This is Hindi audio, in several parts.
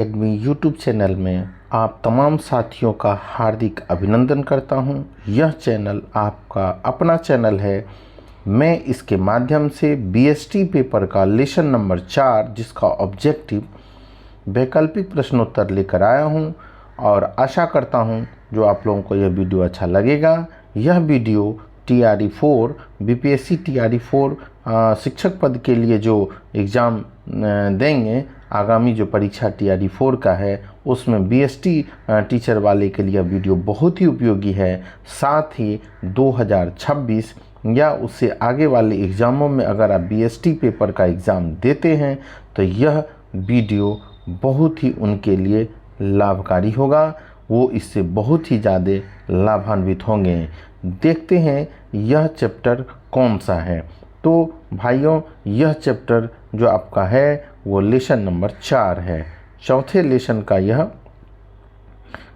एडमी यूट्यूब चैनल में आप तमाम साथियों का हार्दिक अभिनंदन करता हूं। यह चैनल आपका अपना चैनल है। मैं इसके माध्यम से बीएसटी पेपर का लेसन नंबर 4 जिसका ऑब्जेक्टिव वैकल्पिक प्रश्नोत्तर लेकर आया हूं और आशा करता हूं जो आप लोगों को यह वीडियो अच्छा लगेगा। यह वीडियो TRE 4 बीपीएससी TRE 4 शिक्षक पद के लिए जो एग्ज़ाम देंगे, आगामी जो परीक्षा TRE 4 का है उसमें बीएसटी टीचर वाले के लिए वीडियो बहुत ही उपयोगी है। साथ ही 2026 या उससे आगे वाले एग्ज़ामों में अगर आप बीएसटी पेपर का एग्ज़ाम देते हैं तो यह वीडियो बहुत ही उनके लिए लाभकारी होगा। वो इससे बहुत ही ज़्यादा लाभान्वित होंगे। देखते हैं यह चैप्टर कौन सा है। तो भाइयों, यह चैप्टर जो आपका है वो लेसन नंबर 4 है। चौथे लेसन का यह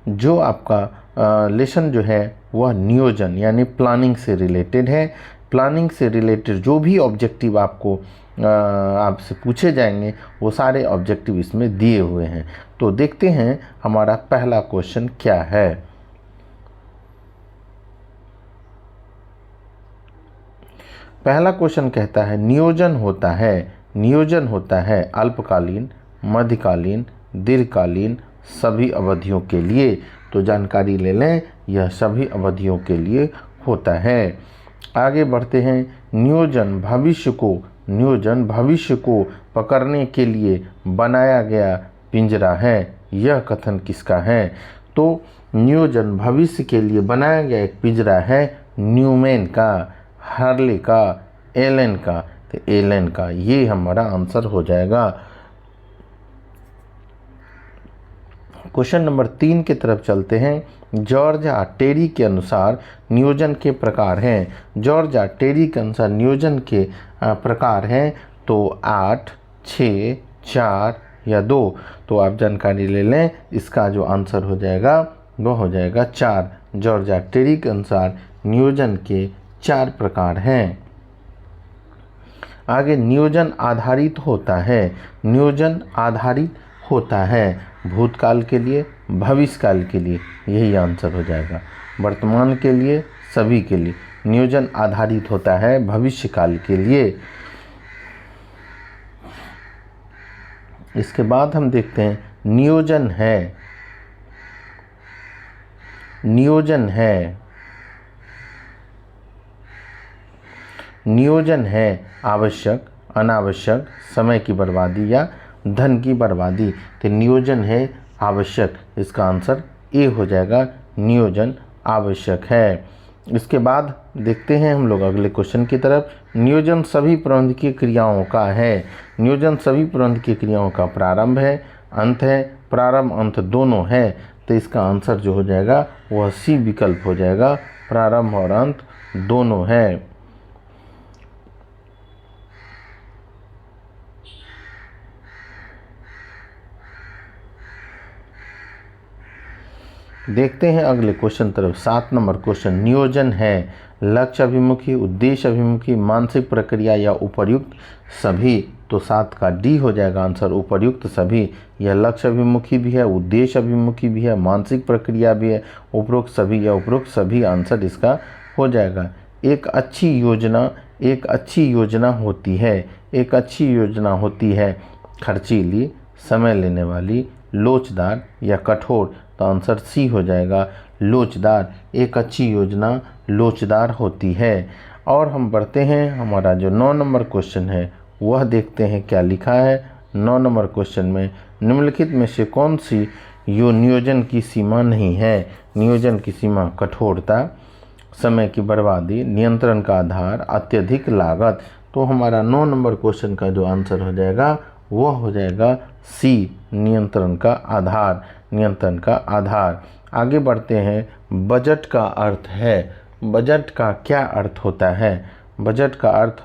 जो आपका लेसन जो है वह नियोजन यानी प्लानिंग से रिलेटेड है। प्लानिंग से रिलेटेड जो भी ऑब्जेक्टिव आपको आपसे पूछे जाएंगे वो सारे ऑब्जेक्टिव इसमें दिए हुए हैं। तो देखते हैं हमारा पहला क्वेश्चन क्या है। पहला क्वेश्चन कहता है नियोजन होता है अल्पकालीन, मध्यकालीन, दीर्घकालीन सभी अवधियों के लिए। तो जानकारी ले लें, यह सभी अवधियों के लिए होता है। आगे बढ़ते हैं। नियोजन भविष्य को पकड़ने के लिए बनाया गया पिंजरा है। यह कथन किसका है? तो नियोजन भविष्य के लिए बनाया गया एक पिंजरा है न्यूमैन का, हार्ले का, एलन का। तो एलन का ये हमारा आंसर हो जाएगा। क्वेश्चन नंबर 3 की तरफ चलते हैं। जॉर्ज टेरी के अनुसार नियोजन के प्रकार हैं। जॉर्ज टेरी के अनुसार नियोजन के प्रकार हैं तो 8, 6, 4 या 2। तो आप जानकारी ले लें, इसका जो आंसर हो जाएगा वो हो जाएगा 4। जॉर्ज टेरी के अनुसार नियोजन के 4 प्रकार हैं। आगे नियोजन आधारित होता है भूतकाल के लिए, भविष्यकाल के लिए, यही आंसर हो जाएगा। वर्तमान के लिए, सभी के लिए नियोजन आधारित होता है भविष्यकाल के लिए। इसके बाद हम देखते हैं नियोजन है आवश्यक, अनावश्यक, समय की बर्बादी या धन की बर्बादी। तो नियोजन है आवश्यक, इसका आंसर ए हो जाएगा। नियोजन आवश्यक है। इसके बाद देखते हैं हम लोग अगले क्वेश्चन की तरफ। नियोजन सभी प्रबंधकीय क्रियाओं का है। नियोजन सभी प्रबंधकीय क्रियाओं का प्रारंभ है, अंत है, प्रारंभ अंत दोनों है। तो इसका आंसर जो हो जाएगा वह सी विकल्प हो जाएगा, प्रारंभ और अंत दोनों है। देखते हैं अगले क्वेश्चन तरफ। 7 नंबर क्वेश्चन। नियोजन है लक्ष्य अभिमुखी, उद्देश्य अभिमुखी, मानसिक प्रक्रिया या उपर्युक्त सभी। तो 7 का डी हो जाएगा आंसर, उपर्युक्त सभी। यह लक्ष्य अभिमुखी भी है, उद्देश्य अभिमुखी भी है, मानसिक प्रक्रिया भी है, उपरोक्त सभी या उपरोक्त सभी आंसर इसका हो जाएगा। एक अच्छी योजना होती है खर्चीली, समय लेने वाली, लोचदार या कठोर। तो आंसर सी हो जाएगा, लोचदार। एक अच्छी योजना लोचदार होती है। और हम बढ़ते हैं, हमारा जो 9 नंबर क्वेश्चन है वह देखते हैं क्या लिखा है। 9 नंबर क्वेश्चन में निम्नलिखित में से कौन सी नियोजन की सीमा नहीं है? नियोजन की सीमा कठोरता, समय की बर्बादी, नियंत्रण का आधार, अत्यधिक लागत। तो हमारा 9 नंबर क्वेश्चन का जो आंसर हो जाएगा वह हो जाएगा सी, नियंत्रण का आधार। आगे बढ़ते हैं। बजट का अर्थ है। बजट का क्या अर्थ होता है? बजट का अर्थ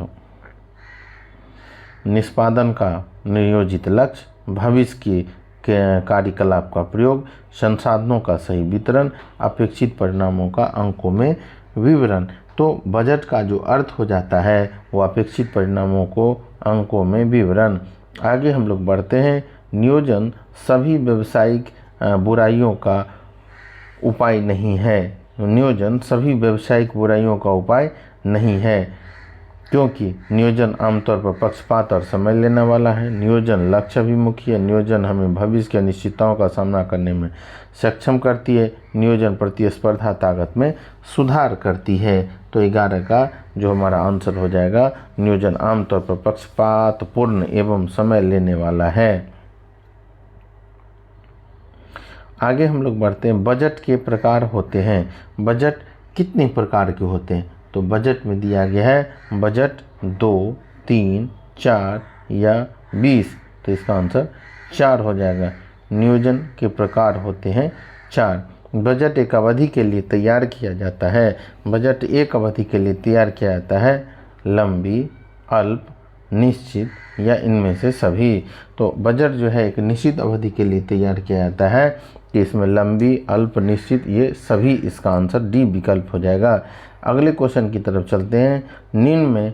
निष्पादन का नियोजित लक्ष्य, भविष्य के कार्यकलाप का प्रयोग, संसाधनों का सही वितरण, अपेक्षित परिणामों का अंकों में विवरण। तो बजट का जो अर्थ हो जाता है वो अपेक्षित परिणामों को अंकों में विवरण। आगे हम लोग बढ़ते हैं। नियोजन सभी व्यावसायिक बुराइयों का उपाय नहीं है। नियोजन सभी व्यावसायिक बुराइयों का उपाय नहीं है, क्योंकि नियोजन आमतौर पर पक्षपात और समय लेने वाला है। नियोजन लक्ष्य अभिमुखी है। नियोजन हमें भविष्य की अनिश्चितताओं का सामना करने में सक्षम करती है। नियोजन प्रतिस्पर्धा ताकत में सुधार करती है। तो 11 का जो हमारा आंसर हो जाएगा, नियोजन आमतौर पर पक्षपातपूर्ण एवं समय लेने वाला है। आगे हम लोग बढ़ते हैं। बजट के प्रकार होते हैं। बजट कितने प्रकार के होते हैं? तो बजट में दिया गया है बजट 2, 3, 4 या 20। तो इसका आंसर 4 हो जाएगा। नियोजन के प्रकार होते हैं 4। बजट एक अवधि के लिए तैयार किया जाता है। बजट एक अवधि के लिए तैयार किया जाता है। लंबी, अल्प, निश्चित या इनमें से सभी। तो बजट जो है एक निश्चित अवधि के लिए तैयार किया जाता है कि इसमें लंबी, अल्प, निश्चित ये सभी, इसका आंसर डी विकल्प हो जाएगा। अगले क्वेश्चन की तरफ चलते हैं। निम्न में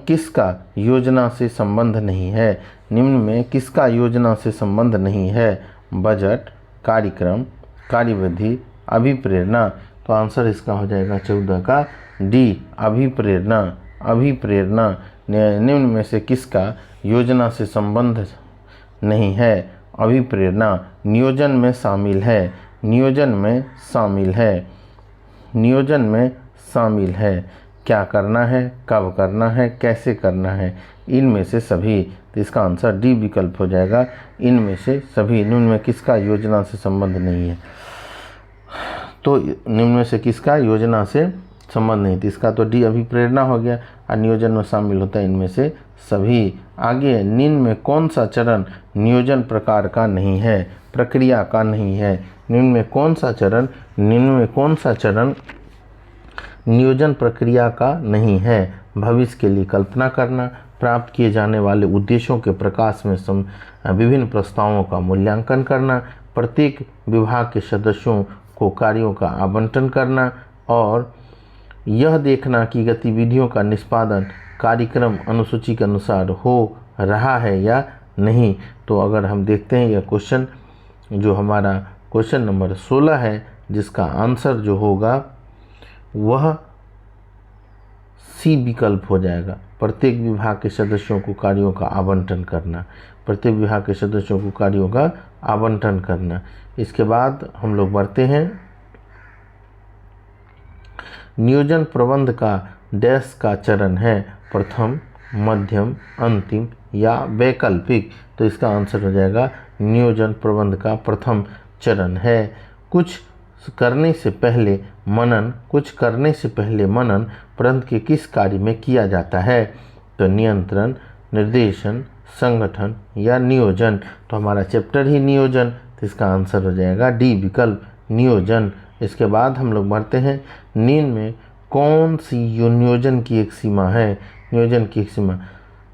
किसका योजना से संबंध नहीं है? निम्न में किसका योजना से संबंध नहीं है? बजट, कार्यक्रम, कार्यविधि, अभिप्रेरणा। तो आंसर इसका हो जाएगा 14 का डी, अभिप्रेरणा। अभिप्रेरणा निम्न में से किसका योजना से संबंध नहीं है? अभिप्रेरणा नियोजन में शामिल है। नियोजन में शामिल है। नियोजन में शामिल है। क्या करना है, कब करना है, कैसे करना है, इनमें से सभी। तो इसका आंसर डी विकल्प हो जाएगा, इनमें से सभी। निम्न में किसका योजना से संबंध नहीं है? तो निम्न में से किसका योजना से संबंध नहीं? तो इसका तो डी अभिप्रेरणा हो गया। और नियोजन में शामिल होता है इनमें से सभी। आगे, निम्न में कौन सा चरण नियोजन प्रकार का नहीं है, प्रक्रिया का नहीं है? निम्न में कौन सा चरण, निम्न में कौन सा चरण नियोजन प्रक्रिया का नहीं है? भविष्य के लिए कल्पना करना, प्राप्त किए जाने वाले उद्देश्यों के प्रकाश में विभिन्न प्रस्तावों का मूल्यांकन करना, प्रत्येक विभाग के सदस्यों को कार्यों का आवंटन करना, और यह देखना कि गतिविधियों का निष्पादन कार्यक्रम अनुसूची के अनुसार हो रहा है या नहीं। तो अगर हम देखते हैं यह क्वेश्चन जो हमारा क्वेश्चन नंबर 16 है, जिसका आंसर जो होगा वह सी विकल्प हो जाएगा। प्रत्येक विभाग के सदस्यों को कार्यों का आवंटन करना, प्रत्येक विभाग के सदस्यों को कार्यों का आवंटन करना। इसके बाद हम लोग बढ़ते हैं। नियोजन प्रबंध का डैश का चरण है, प्रथम, मध्यम, अंतिम या वैकल्पिक। तो इसका आंसर हो जाएगा नियोजन प्रबंध का प्रथम चरण है। कुछ करने से पहले मनन, कुछ करने से पहले मनन प्रबंध के किस कार्य में किया जाता है? तो नियंत्रण, निर्देशन, संगठन या नियोजन। तो हमारा चैप्टर ही नियोजन, तो इसका आंसर हो जाएगा डी विकल्प, नियोजन। इसके बाद हम लोग बढ़ते हैं। निम्न में कौन सी नियोजन की एक सीमा है? नियोजन की एक सीमा,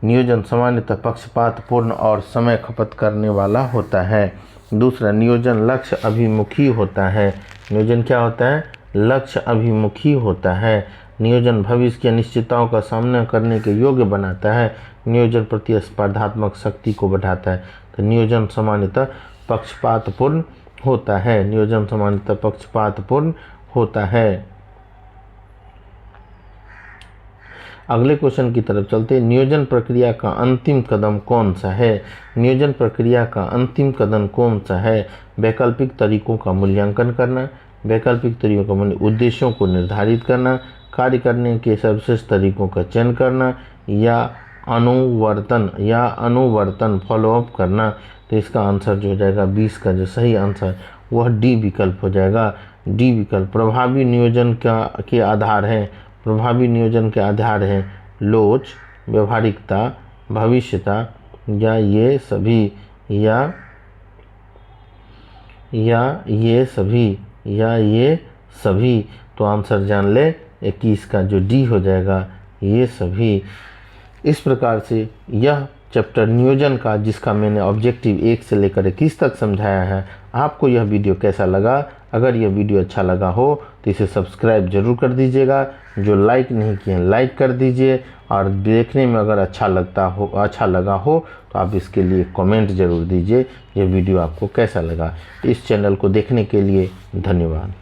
नियोजन सामान्यतः पक्षपातपूर्ण और समय खपत करने वाला होता है। दूसरा, नियोजन लक्ष्य अभिमुखी होता है। नियोजन क्या होता है? लक्ष्य अभिमुखी होता है। नियोजन भविष्य की अनिश्चितताओं का सामना करने के योग्य बनाता है। नियोजन प्रतिस्पर्धात्मक शक्ति को बढ़ाता है। तो नियोजन सामान्यतः पक्षपातपूर्ण होता है। नियोजन सामान्यतः पक्षपातपूर्ण होता है। अगले क्वेश्चन की तरफ चलते हैं। नियोजन प्रक्रिया का अंतिम कदम कौन सा है? नियोजन प्रक्रिया का अंतिम कदम कौन सा है? वैकल्पिक तरीकों का मूल्यांकन करना, वैकल्पिक तरीकों का उद्देश्यों को निर्धारित करना, कार्य करने के सर्वश्रेष्ठ तरीकों का चयन करना, या अनुवर्तन फॉलोअप करना। तो इसका आंसर जो हो जाएगा 20 का जो सही आंसर वह डी विकल्प हो जाएगा। डी विकल्प। प्रभावी नियोजन के आधार हैं, प्रभावी नियोजन के आधार हैं लोच, व्यवहारिकता, भविष्यता या ये सभी, या ये सभी, या ये सभी। तो आंसर जान ले, 21 का जो डी हो जाएगा ये सभी। इस प्रकार से यह चैप्टर नियोजन का, जिसका मैंने ऑब्जेक्टिव 1 से लेकर 21 तक समझाया है। आपको यह वीडियो कैसा लगा? अगर यह वीडियो अच्छा लगा हो तो इसे सब्सक्राइब जरूर कर दीजिएगा। जो लाइक नहीं किए लाइक कर दीजिए, और देखने में अगर अच्छा लगा हो तो आप इसके लिए कमेंट जरूर दीजिए, यह वीडियो आपको कैसा लगा। इस चैनल को देखने के लिए धन्यवाद।